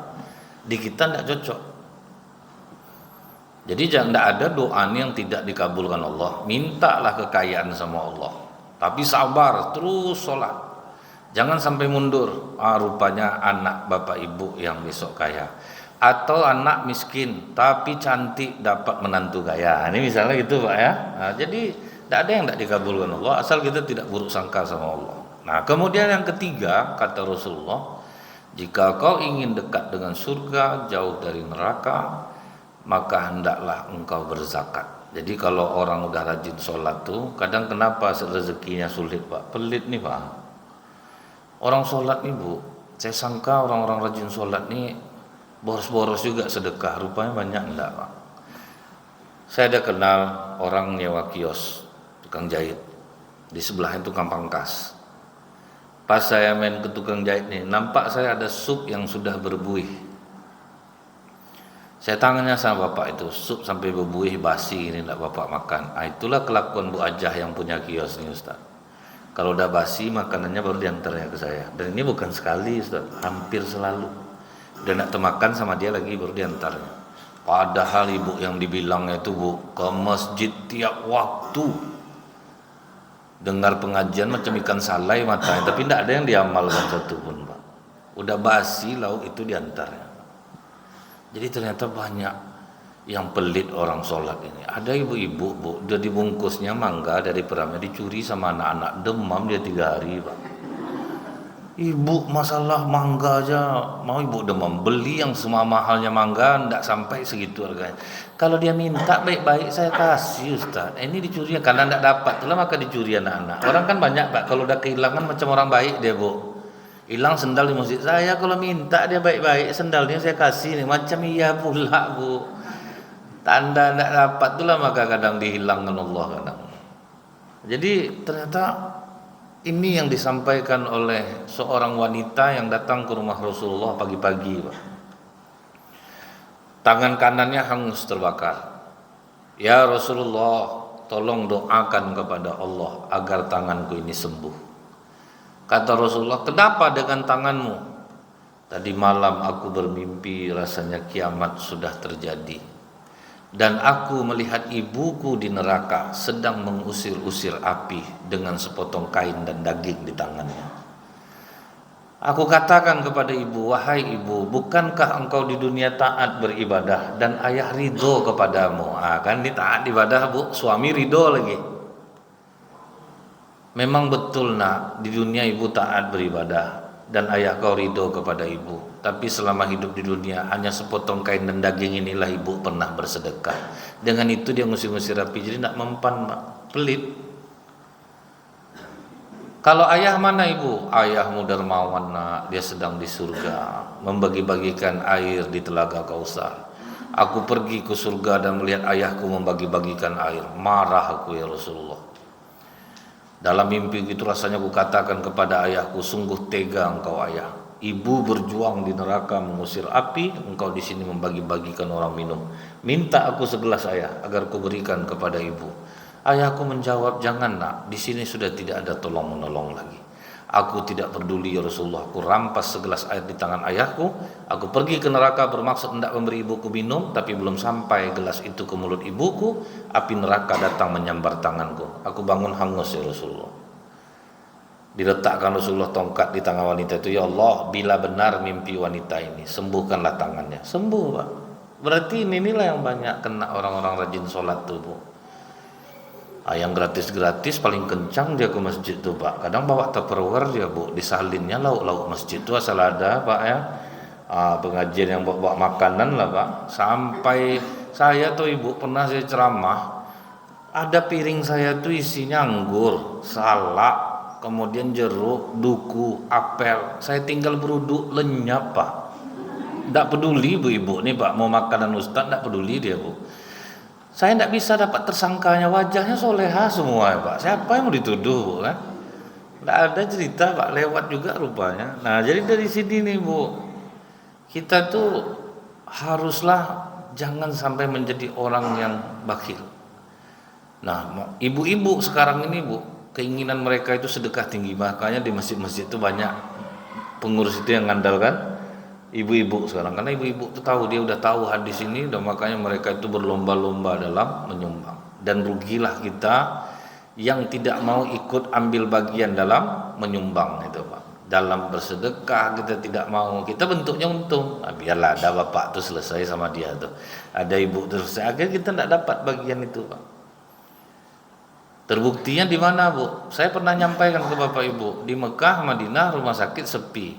Di kita tidak cocok. Jadi jangan ada doa yang tidak dikabulkan Allah. Mintalah kekayaan sama Allah, tapi sabar terus sholat. Jangan sampai mundur. Rupanya anak bapak ibu yang besok kaya, atau anak miskin tapi cantik dapat menantu kaya. Ini misalnya gitu Pak ya. Jadi tidak ada yang tidak dikabulkan Allah asal kita tidak buruk sangka sama Allah. Nah kemudian yang ketiga kata Rasulullah, jika kau ingin dekat dengan surga jauh dari neraka, maka hendaklah engkau berzakat. Jadi kalau orang udah rajin sholat tuh kadang kenapa rezekinya sulit Pak? Pelit nih Pak. Orang sholat nih Bu, saya sangka orang-orang rajin sholat nih boros-boros juga sedekah, rupanya banyak enggak Pak. Saya ada kenal orang nyewa kios, tukang jahit, di sebelahnya tukang pangkas. Pas saya main ke tukang jahit nih, nampak saya ada sup yang sudah berbuih. Saya tanya sama bapak itu, sup sampai berbuih basi ini enggak bapak makan. Itulah kelakuan Bu Ajah yang punya kios nih Ustaz. Kalau udah basi makanannya baru diantarnya ke saya. Dan ini bukan sekali Ustaz, hampir selalu. Udah nak termakan sama dia lagi baru diantarnya. Padahal ibu yang dibilangnya itu Bu, ke masjid tiap waktu. Dengar pengajian macam ikan salai matanya, tapi tidak ada yang diamalkan satu pun Pak. Udah basi lauk itu diantarnya. Jadi ternyata banyak yang pelit orang sholat ini. Ada ibu-ibu Bu, dia dibungkusnya mangga dari peramnya dicuri sama anak-anak, demam dia 3 hari Pak. Ibu masalah mangga aja mau ibu demam, beli yang semua mahalnya mangga ndak sampai segitu harganya. Kalau dia minta baik-baik saya kasih Ustaz. Ini dicuri karena ndak dapat, itulah maka dicuri anak-anak. Orang kan banyak Pak, kalau udah kehilangan macam orang baik dia Bu. Hilang sendal di masjid saya, kalau minta dia baik-baik sendalnya saya kasih nih, macam iya pula Bu. Tanda tidak dapat itulah maka kadang dihilangkan Allah kadang. Jadi ternyata ini yang disampaikan oleh seorang wanita yang datang ke rumah Rasulullah pagi-pagi Pak. Tangan kanannya hangus terbakar. Ya Rasulullah, tolong doakan kepada Allah agar tanganku ini sembuh. Kata Rasulullah, kenapa dengan tanganmu? Tadi malam aku bermimpi rasanya kiamat sudah terjadi. Dan aku melihat ibuku di neraka sedang mengusir-usir api dengan sepotong kain dan daging di tangannya. Aku katakan kepada ibu, wahai ibu, bukankah engkau di dunia taat beribadah dan ayah ridho kepadamu? Kan ini taat ibadah Bu, suami ridho lagi. Memang betul nak, di dunia ibu taat beribadah dan ayah kau ridho kepada ibu. Tapi selama hidup di dunia hanya sepotong kain dan daging inilah ibu pernah bersedekah. Dengan itu dia ngusir-ngusir api, jadi tidak mempan Pak, pelit. Kalau ayah mana ibu? Ayahmu dermawan nak, dia sedang di surga membagi-bagikan air di telaga Kausar. Aku pergi ke surga dan melihat ayahku membagi-bagikan air. Marah aku ya Rasulullah. Dalam mimpi itu rasanya aku katakan kepada ayahku, sungguh tega engkau ayah. Ibu berjuang di neraka mengusir api, engkau di sini membagi-bagikan orang minum. Minta aku segelas ayah agar ku berikan kepada ibu. Ayahku menjawab, jangan nak, di sini sudah tidak ada tolong menolong lagi. Aku tidak peduli ya Rasulullah. Aku rampas segelas air di tangan ayahku. Aku pergi ke neraka bermaksud hendak memberi ibuku minum, tapi belum sampai gelas itu ke mulut ibuku, api neraka datang menyambar tanganku. Aku bangun hangus ya Rasulullah. Diletakkan Rasulullah tongkat di tangan wanita itu, ya Allah, bila benar mimpi wanita ini, sembuhkanlah tangannya. Sembuh, Pak. Berarti inilah yang banyak kena orang-orang rajin sholat tuh, Bu. Yang gratis-gratis paling kencang dia ke masjid tuh, Pak. Kadang bawa tupperware dia, Bu, disalinnya lauk-lauk masjid tuh asal ada, Pak ya. Pengajian yang bawa makanan lah, Pak. Sampai saya tuh, Ibu, pernah saya ceramah, ada piring saya tuh isinya anggur, salak, kemudian jeruk, duku, apel. Saya tinggal beruduk lenyap, Pak. Tidak peduli Bu-ibu nih, Pak, mau makanan Ustaz, tidak peduli dia, Bu. Saya tidak bisa dapat tersangkanya, wajahnya soleha semua ya, Pak. Siapa yang mau dituduh, Bu, kan? Tidak ada cerita, Pak, lewat juga rupanya. Nah, jadi dari sini nih, Bu, kita tuh haruslah jangan sampai menjadi orang yang bakhil. Nah, ibu-ibu sekarang ini, Bu, keinginan mereka itu sedekah tinggi, makanya di masjid-masjid itu banyak pengurus itu yang ngandalkan ibu-ibu sekarang, karena ibu-ibu itu tahu, dia udah tahu hadis ini, dan makanya mereka itu berlomba-lomba dalam menyumbang. Dan rugilah kita yang tidak mau ikut ambil bagian dalam menyumbang itu, Pak. Dalam bersedekah kita tidak mau, kita bentuknya untung. Nah, biarlah ada bapak tuh selesai sama dia tuh, ada ibu tuh selesai, akhirnya kita tidak dapat bagian itu, Pak. Terbuktinya di mana, Bu? Saya pernah nyampaikan ke Bapak Ibu, di Mekah, Madinah rumah sakit sepi.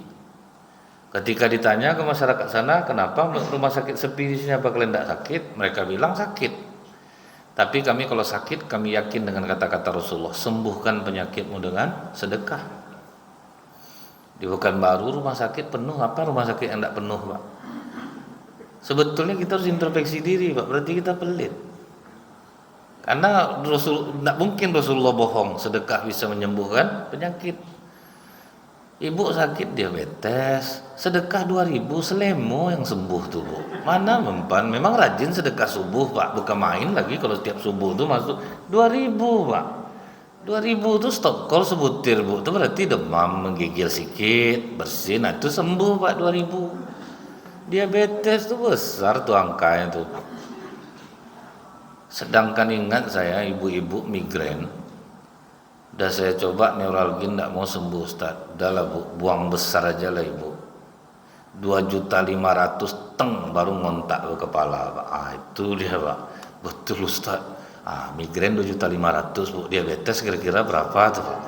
Ketika ditanya ke masyarakat sana, kenapa rumah sakit sepi di sini, apa kalian tidak sakit? Mereka bilang sakit. Tapi kami kalau sakit, kami yakin dengan kata-kata Rasulullah, sembuhkan penyakitmu dengan sedekah. Di Pekanbaru rumah sakit penuh, apa rumah sakit yang tidak penuh, Pak? Sebetulnya kita harus introspeksi diri, Pak. Berarti kita pelit. Karena tidak mungkin Rasulullah bohong, sedekah bisa menyembuhkan penyakit. Ibu sakit diabetes, sedekah 2.000 selemo yang sembuh tuh, Bu. Mana mempan, memang rajin sedekah subuh, Pak. Bukan main lagi kalau setiap subuh tuh masuk 2.000, Pak. 2.000 tuh stop call sebutir, Bu. Itu berarti demam, menggigil sedikit, bersin, nah itu sembuh, Pak, 2.000. Diabetes tuh besar tuh angkanya tuh. Sedangkan ingat saya, ibu-ibu migrain, udah saya coba neuralgia tidak mau sembuh, Ustaz. Udahlah, Bu, buang besar aja lah, Ibu. 2.500.000 teng baru ngontak ke kepala, Pak. Itu dia, Pak. Betul, Ustaz. Migrain 2.500.000, Bu. Diabetes kira-kira berapa tuh, Pak?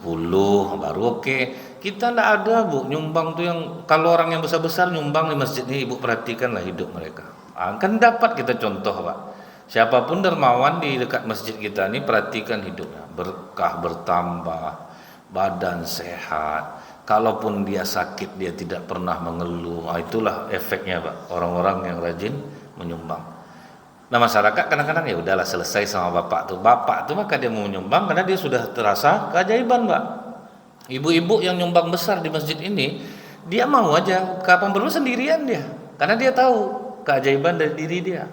10 baru oke. Kita tidak ada, Bu, nyumbang tuh yang, kalau orang yang besar-besar nyumbang di masjid ini, Ibu perhatikanlah hidup mereka. Kan dapat kita contoh, Pak. Siapapun dermawan di dekat masjid kita ini, perhatikan hidupnya, berkah bertambah, badan sehat. Kalaupun dia sakit, dia tidak pernah mengeluh. Itulah efeknya, Pak, orang-orang yang rajin menyumbang. Nah, masyarakat kadang-kadang ya udahlah, selesai sama bapak tuh maka dia mau menyumbang karena dia sudah terasa keajaiban, Pak. Ibu-ibu yang nyumbang besar di masjid ini, dia mau aja, kapan perlu sendirian dia, karena dia tahu keajaiban dari diri dia.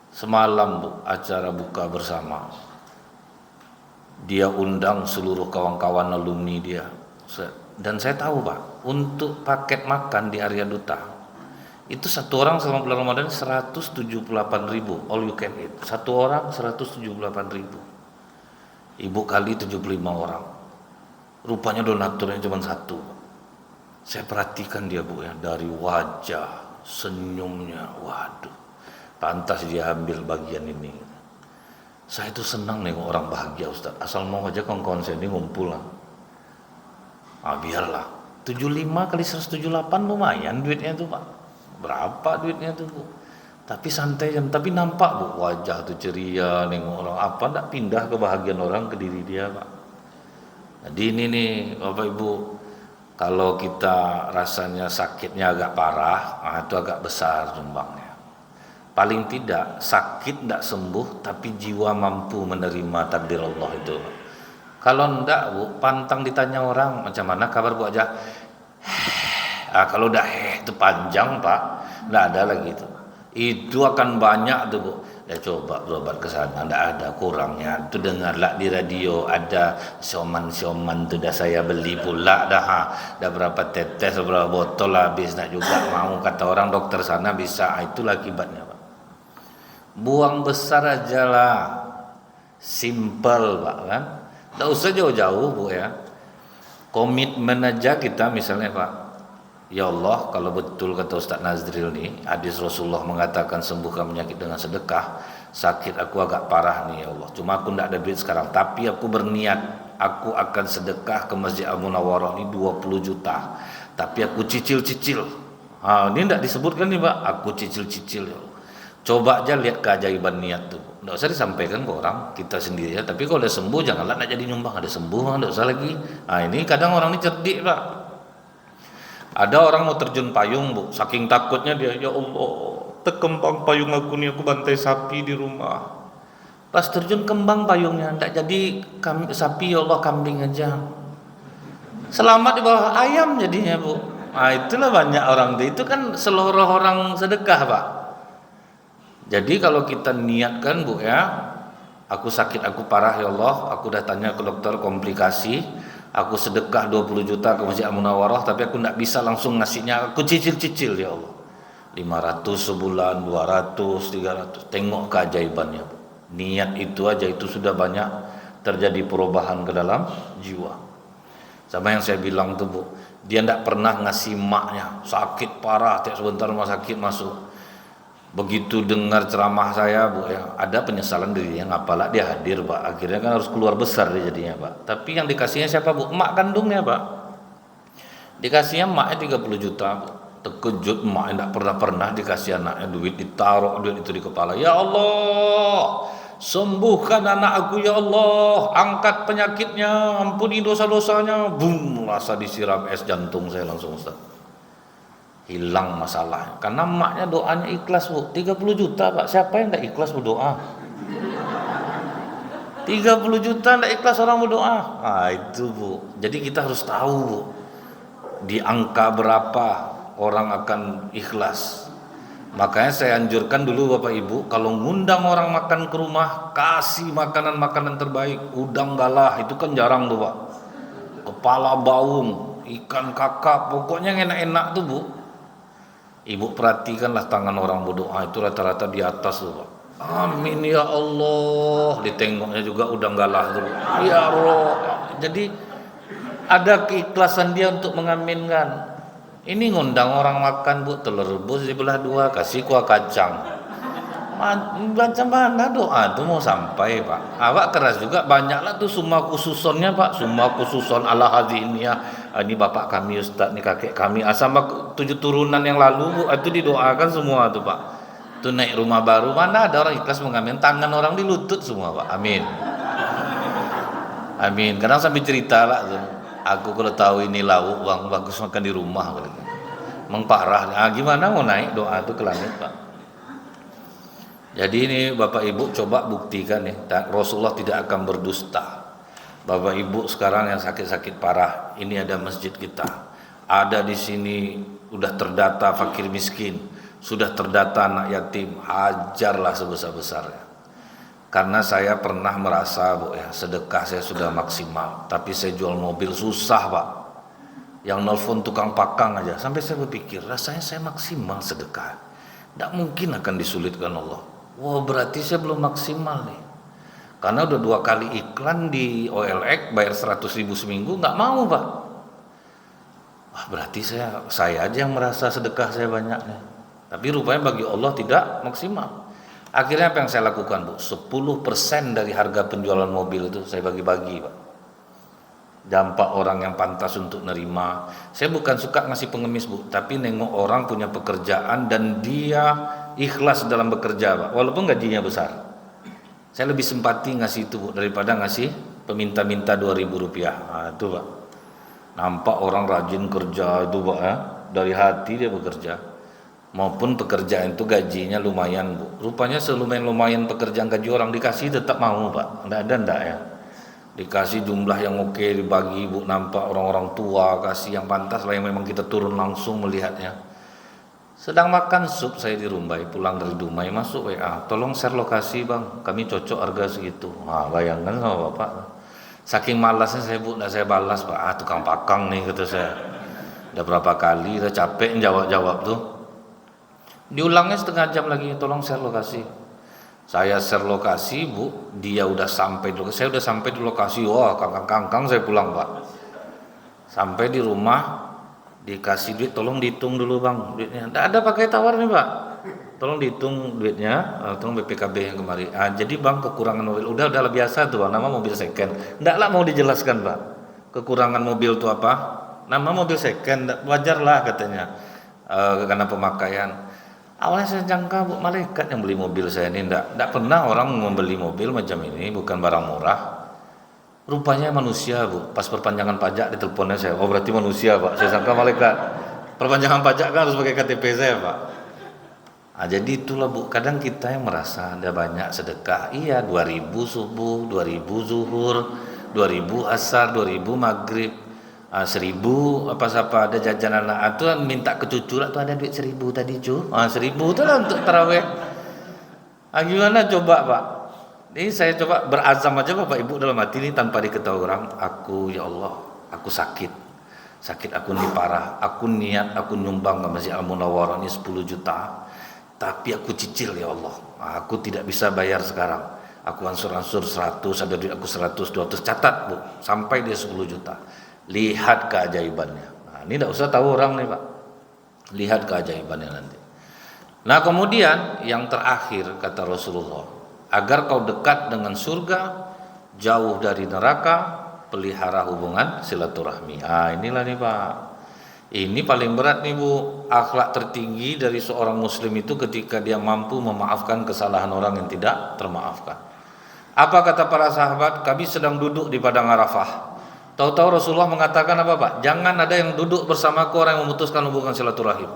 Semalam, Bu, acara buka bersama, dia undang seluruh kawan-kawan alumni dia, dan saya tahu, Pak, untuk paket makan di Arya Duta itu satu orang selama bulan Ramadan 178.000, all you can eat. Satu orang 178.000. Ibu kali 75 orang. Rupanya donaturnya cuma satu. Saya perhatikan dia, Bu, ya, dari wajah, senyumnya, waduh, pantas dia ambil bagian ini. Saya itu senang nih orang bahagia, Ustaz. Asal mau aja kawan-kawan saya ini ngumpul lah. Biarlah. 75 kali 178 lumayan duitnya tuh, Pak. Berapa duitnya tuh, Bu? Tapi santai, tapi nampak, Bu, wajah tuh ceria, nengok orang apa, enggak pindah kebahagiaan orang ke diri dia, Pak. Jadi ini nih, Bapak Ibu, kalau kita rasanya sakitnya agak parah, itu agak besar sumbangnya. Paling tidak sakit tidak sembuh, tapi jiwa mampu menerima takdir Allah itu. Kalau enggak, Bu, pantang ditanya orang, macam mana kabar, Bu, aja. Kalau udah itu panjang, Pak, enggak ada lagi itu. Itu akan banyak tuh, Bu. Ya coba berobat ke sana, enggak ada kurangnya. Itu dengarlah di radio ada sioman-sioman tuh, dah saya beli pula dah. Dah berapa tetes, berapa botol habis, nak juga mau kata orang dokter sana bisa. Itulah akibatnya, Pak. Buang besar aja lah. Simple, Pak, kan? Tidak usah jauh-jauh Bu ya. Komitmen aja kita misalnya Pak. Ya Allah, kalau betul kata Ustaz Nazril nih, hadis Rasulullah mengatakan sembuhkan penyakit dengan sedekah. Sakit aku agak parah nih ya Allah. Cuma aku tidak ada duit sekarang, tapi aku berniat aku akan sedekah ke Masjid Al-Munawwarah ini 20 juta. Tapi aku cicil-cicil. Ini tidak disebutkan nih Pak, aku cicil-cicil ya Allah. Coba aja lihat keajaiban niat tuh. Tidak usah disampaikan ke orang, kita sendiri ya. Tapi kalau udah sembuh janganlah nak jadi nyumbang. Ada sembuh, tidak usah lagi. Ini kadang orang ini cerdik Pak. Ada orang mau terjun payung Bu, saking takutnya dia, ya Allah, terkembang payung aku nih, aku bantai sapi di rumah. Pas terjun kembang payungnya, tidak jadi sapi, ya Allah kambing aja. Selamat di bawah ayam jadinya Bu. Itulah banyak orang itu kan seluruh orang sedekah Pak. Jadi kalau kita niatkan Bu ya, aku sakit, aku parah ya Allah, aku udah tanya ke dokter komplikasi, aku sedekah 20 juta ke Masjid Al-Munawwarah, tapi aku tidak bisa langsung ngasihnya, aku cicil-cicil ya Allah. 500 sebulan, 200, 300, tengok keajaibannya Bu. Niat itu aja itu sudah banyak terjadi perubahan ke dalam jiwa. Sama yang saya bilang tuh Bu, dia tidak pernah ngasih maknya, sakit parah, tiap sebentar rumah sakit masuk. Begitu dengar ceramah saya Bu ya, ada penyesalan dirinya, ngapalah dia hadir Pak, akhirnya kan harus keluar besar dia jadinya Pak. Tapi yang dikasihnya siapa Bu? Emak kandungnya Pak. Dikasihnya emaknya 30 juta Bu. Terkejut emaknya, tidak pernah dikasih anaknya duit, ditaruh duit itu di kepala. Ya Allah, sembuhkan anak aku ya Allah, angkat penyakitnya, ampuni dosa-dosanya. Boom, rasa disiram es jantung saya langsung Ustaz. Hilang masalah karena emaknya doanya ikhlas Bu. 30 juta Pak, siapa yang tidak ikhlas berdoa? 30 juta tidak ikhlas orang berdoa. Itu Bu, jadi kita harus tahu Bu, di angka berapa orang akan ikhlas. Makanya saya anjurkan dulu Bapak Ibu, kalau ngundang orang makan ke rumah, kasih makanan-makanan terbaik. Udang galah itu kan jarang tuh Pak, kepala baung, ikan kakap, pokoknya yang enak-enak tuh Bu. Ibu perhatikanlah tangan orang berdoa itu rata-rata di atas tuh Pak. Amin ya Allah. Ditengoknya juga udang galah tuh. Ya Allah. Jadi ada keikhlasan dia untuk mengaminkan. Ini ngundang orang makan Bu, telur rebus dibelah dua, kasih kuah kacang. Macam mana doa itu mau sampai Pak? Awak keras juga, banyaklah tuh summa khususonnya Pak, summa khususon ala hadiniyah. Ini bapak kami Ustaz, ini kakek kami, sama 7 turunan yang lalu Bu, itu didoakan semua tuh Pak. Itu naik rumah baru, mana ada orang ikhlas mengamin, tangan orang di lutut semua Pak. Amin. Amin. Kadang sambil cerita lah tuh, aku kalau tahu ini lauk bang, bagus makan di rumah. Emang parah. Gimana mau naik doa itu ke langit Pak? Jadi ini Bapak Ibu coba buktikan nih, Rasulullah tidak akan berdusta. Bapak Ibu sekarang yang sakit-sakit parah, ini ada masjid kita, ada di sini udah terdata fakir miskin, sudah terdata anak yatim, hajarlah sebesar-besarnya. Karena saya pernah merasa Bu ya, sedekah saya sudah maksimal, tapi saya jual mobil susah Pak. Yang nelfon tukang pakang aja, sampai saya berpikir rasanya saya maksimal sedekah, tidak mungkin akan disulitkan Allah. Wah berarti saya belum maksimal nih, karena udah 2 kali iklan di OLX bayar 100.000 seminggu, nggak mau Pak. Wah berarti saya aja yang merasa sedekah saya banyak nih, tapi rupanya bagi Allah tidak maksimal. Akhirnya apa yang saya lakukan Bu? 10% dari harga penjualan mobil itu saya bagi-bagi Pak. Dampak orang yang pantas untuk nerima. Saya bukan suka ngasih pengemis Bu, tapi nengok orang punya pekerjaan dan dia ikhlas dalam bekerja Pak, walaupun gajinya besar. Saya lebih simpati ngasih itu Bu, daripada ngasih peminta-minta 2.000 rupiah. Itu Pak, nampak orang rajin kerja itu Pak ya, dari hati dia bekerja. Maupun pekerjaan itu gajinya lumayan Bu, rupanya lumayan pekerjaan gaji orang dikasih tetap mau Pak, enggak ya. Dikasih jumlah yang oke, dibagi Bu, nampak orang-orang tua kasih yang pantas lah, yang memang kita turun langsung melihatnya. Sedang makan sup saya di Rumbai, pulang dari Dumai masuk WA, tolong share lokasi Bang, kami cocok harga segitu. Bayangkan sama Bapak, saking malasnya saya Bu, enggak saya balas Pak, tukang pakang nih kata saya. Udah berapa kali saya capek jawab tuh. Diulangnya setengah jam lagi, tolong share lokasi. Saya share lokasi, Bu, dia udah sampai di lokasi, saya udah sampai di lokasi. Wah, kangkang saya pulang, Pak. Sampai di rumah dikasih duit, tolong dihitung dulu, Bang, duitnya. Enggak ada pakai tawar nih, Pak. Tolong dihitung duitnya, tolong BPKB yang kemarin. Jadi Bang, kekurangan mobil udah biasa tuh, Bang, nama mobil second. Enggak lah mau dijelaskan, Pak. Kekurangan mobil itu apa? Nama mobil second, wajar lah katanya. Karena pemakaian. Awalnya saya jangka, Bu, malaikat yang beli mobil saya ini. Enggak pernah orang membeli mobil macam ini, bukan barang murah. Rupanya manusia, Bu. Pas perpanjangan pajak diteleponnya saya. Oh, berarti manusia, Pak. Saya sangka malaikat. Perpanjangan pajak kan harus pakai KTP saya, Pak. Jadi itulah, Bu. Kadang kita yang merasa ada banyak sedekah. Iya, 2000 subuh, 2000 zuhur, 2000 asar, 2000 maghrib, 1000 apa ada jajan anak itu minta ke cucu lah, tuh ada duit 1000 tadi, cu. 1000 itu lah untuk taraweh. Gimana coba, Pak? Ini saya coba berazam aja, Bapak Ibu, dalam hati ini tanpa diketahui orang. Aku, ya Allah, aku sakit aku ini parah. Aku niat aku nyumbang ke Masjid Al-Munawwarah ini 10 juta. Tapi aku cicil, ya Allah. Aku tidak bisa bayar sekarang. Aku ansur-ansur 100, ada duit aku 100, 200, catat, Bu, sampai dia 10 juta. Lihat keajaibannya. Ini tidak usah tahu orang nih, Pak. Lihat keajaibannya nanti. Nah, kemudian yang terakhir kata Rasulullah, agar kau dekat dengan surga, jauh dari neraka, pelihara hubungan silaturahmi. Inilah nih, Pak. Ini paling berat nih, Bu. Akhlak tertinggi dari seorang muslim itu ketika dia mampu memaafkan kesalahan orang yang tidak termaafkan. Apa kata para sahabat? Kami sedang duduk di padang Arafah. Tahu-tahu Rasulullah mengatakan apa, Pak? Jangan ada yang duduk bersamaku orang yang memutuskan hubungan silaturahim.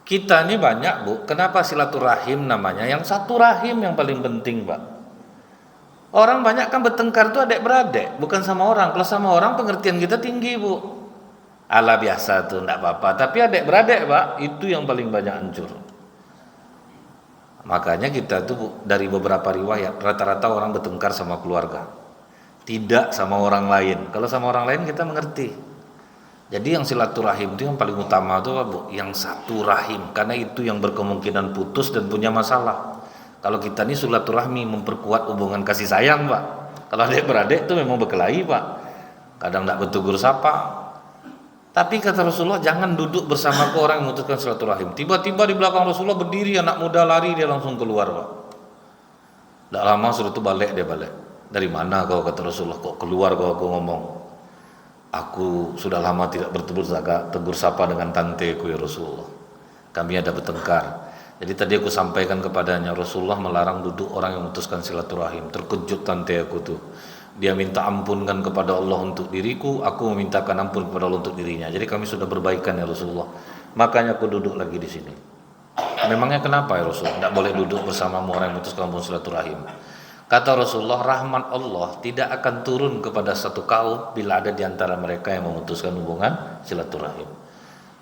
Kita ini banyak, Bu. Kenapa silaturahim namanya? Yang satu rahim yang paling penting, Pak. Orang banyak kan bertengkar itu adik-beradik, bukan sama orang. Kalau sama orang pengertian kita tinggi, Bu. Ala biasa tuh, enggak apa-apa. Tapi adik-beradik, Pak, itu yang paling banyak hancur. Makanya kita tuh, Bu, dari beberapa riwayat rata-rata orang bertengkar sama keluarga, tidak sama orang lain. Kalau sama orang lain kita mengerti. Jadi yang silaturahim itu yang paling utama tuh, Bu, yang satu rahim, karena itu yang berkemungkinan putus dan punya masalah. Kalau kita ini silaturahmi memperkuat hubungan kasih sayang, Pak. Kalau adik-beradik itu memang berkelahi, Pak. Kadang tidak bertegur sapa. Tapi kata Rasulullah, jangan duduk bersama orang yang memutuskan silaturahim. Tiba-tiba di belakang Rasulullah berdiri anak muda, lari, dia langsung keluar, Pak. Tidak lama sudah itu balik, dia balik. Dari mana kau, kata Rasulullah, kok keluar kau, aku ngomong. Aku sudah lama tidak bertegur sapa dengan tanteku, ya Rasulullah. Kami ada bertengkar. Jadi tadi aku sampaikan kepadanya, Rasulullah melarang duduk orang yang memutuskan silaturahim. Terkejut tante aku tuh. Dia minta ampunkan kepada Allah untuk diriku, aku memintakan ampun kepada Allah untuk dirinya. Jadi kami sudah berbaikan, ya Rasulullah. Makanya aku duduk lagi di sini. Memangnya kenapa, ya Rasulullah? Tidak boleh duduk bersamamu orang yang memutuskan hubungan silaturahim. Kata Rasulullah, rahmat Allah tidak akan turun kepada satu kaum bila ada di antara mereka yang memutuskan hubungan silaturahim.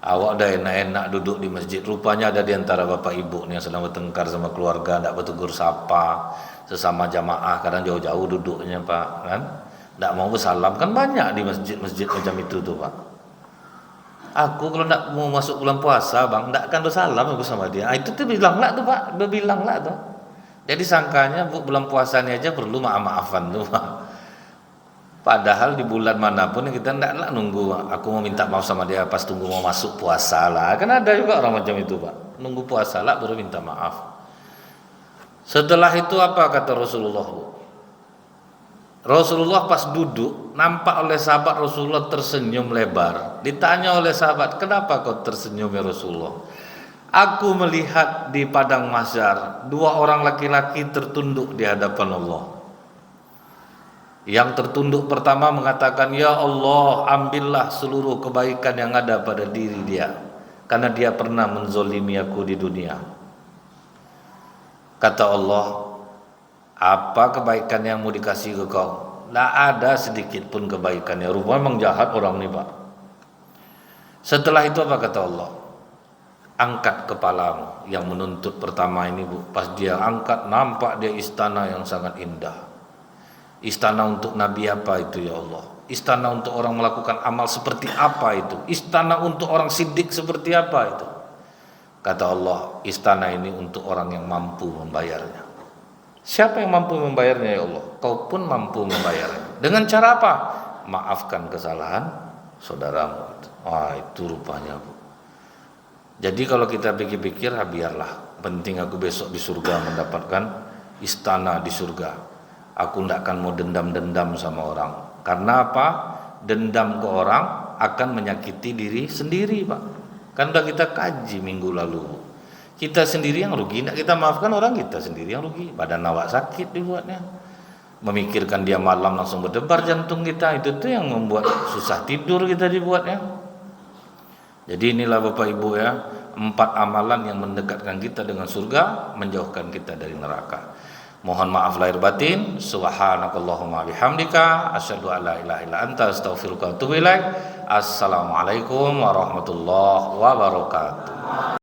Awak dah enak-enak duduk di masjid, rupanya ada di antara bapak ibu nih yang sedang bertengkar sama keluarga, tidak bertegur sapa, sesama jamaah, kadang jauh-jauh duduknya, Pak, kan? Tidak mau bersalam, kan banyak di masjid-masjid macam itu tuh, Pak. Aku kalau tidak mau masuk bulan puasa, Bang, tidak akan bersalam aku sama dia. Itu tuh bilanglah tuh, Pak, bilanglah tuh. Jadi sangkanya, Bu, bulan puasanya aja perlu maaf-maafan tuh, Pak. Padahal di bulan manapun kita tidaklah nunggu aku mau minta maaf sama dia pas tunggu mau masuk puasa lah. Kan ada juga orang macam itu, Pak. Nunggu puasa lah baru minta maaf. Setelah itu apa kata Rasulullah, Bu? Rasulullah pas duduk nampak oleh sahabat Rasulullah tersenyum lebar. Ditanya oleh sahabat, kenapa kau tersenyum, ya Rasulullah? Aku melihat di padang mahsyar dua orang laki-laki tertunduk di hadapan Allah. Yang tertunduk pertama mengatakan, ya Allah, ambillah seluruh kebaikan yang ada pada diri dia, karena dia pernah menzolimi aku di dunia. Kata Allah, apa kebaikan yang mau dikasih ke kau? Tidak ada sedikit pun kebaikannya. Rupanya memang jahat orang ini, Pak. Setelah itu apa kata Allah? Angkat kepalamu. Yang menuntut pertama ini, Bu, pas dia angkat nampak dia istana yang sangat indah. Istana untuk Nabi apa itu, ya Allah? Istana untuk orang melakukan amal seperti apa itu? Istana untuk orang siddiq seperti apa itu? Kata Allah, istana ini untuk orang yang mampu membayarnya. Siapa yang mampu membayarnya ya Allah? Kau pun mampu membayarnya. Dengan cara apa? Maafkan kesalahan saudaramu. Wah, itu rupanya, Bu. Jadi kalau kita pikir-pikir, biarlah. Penting aku besok di surga mendapatkan istana di surga. Aku tidak akan mau dendam-dendam sama orang. Karena apa? Dendam ke orang akan menyakiti diri sendiri, Pak. Kan sudah kita kaji minggu lalu. Kita sendiri yang rugi, tidak kita maafkan orang, kita sendiri yang rugi. Badan awak sakit dibuatnya. Memikirkan dia malam langsung berdebar jantung kita, itu tuh yang membuat susah tidur kita dibuatnya. Jadi inilah Bapak Ibu ya, 4 amalan yang mendekatkan kita dengan surga, menjauhkan kita dari neraka. Mohon maaf lahir batin. Subhanakallahumma bihamdika asyhadu an la ilaha illa anta astaghfiruka wa atubu ilaik. Assalamualaikum warahmatullahi wabarakatuh.